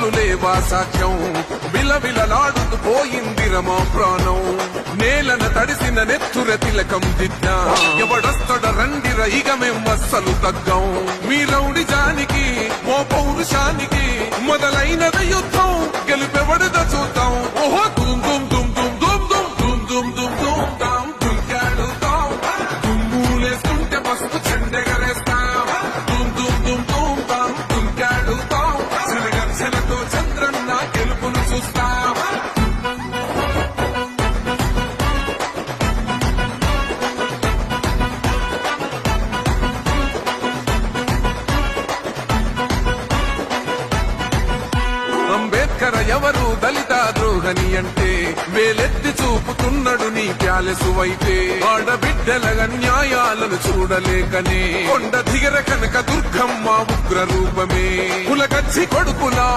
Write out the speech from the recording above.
బతుకులు లేవా సాక్ష్యం విలవిలలాడుతూ పోయిందిరమా ప్రాణం నేలన తడిసిన నెత్తుర తిలకం దిద్దా ఎవడొస్తడ రండిర ఇక మేం అస్సలు తగ్గం మీ రౌడి జానికి ఓ పౌరుషానికి మొదలైనద యుద్ధం గెలుపెవడద చూద్దాం ఓహో దుమ్ దుమ్ దుమ్ దుమ్ దుమ్ దుమ్ దుమ్ దుమ్ దుమ్ దుమ్ దాం దుమ్కాడుతాం దుమ్ములేస్తుంటే మస్తు చెండెగరేస్తాం దుమ్ దుమ్ దుమ్ దుమ్ దాం దుమ్కాడుతాం చెలగర్చలతో చంద్రన్న గెలుపును చూస్తాం అంబేద్కర్ ఎవరు దళిత ద్రోహని అంటే వేలెత్తి చూపుతున్నాడు నీ ప్యాలెసు వైపే ఆడబిడ్డల న్యాయాలను చూడలేకనే కొండ దిగర కనక దుర్గమ్మ ఉగ్ర రూపమే కులగచ్చి కొడుకులా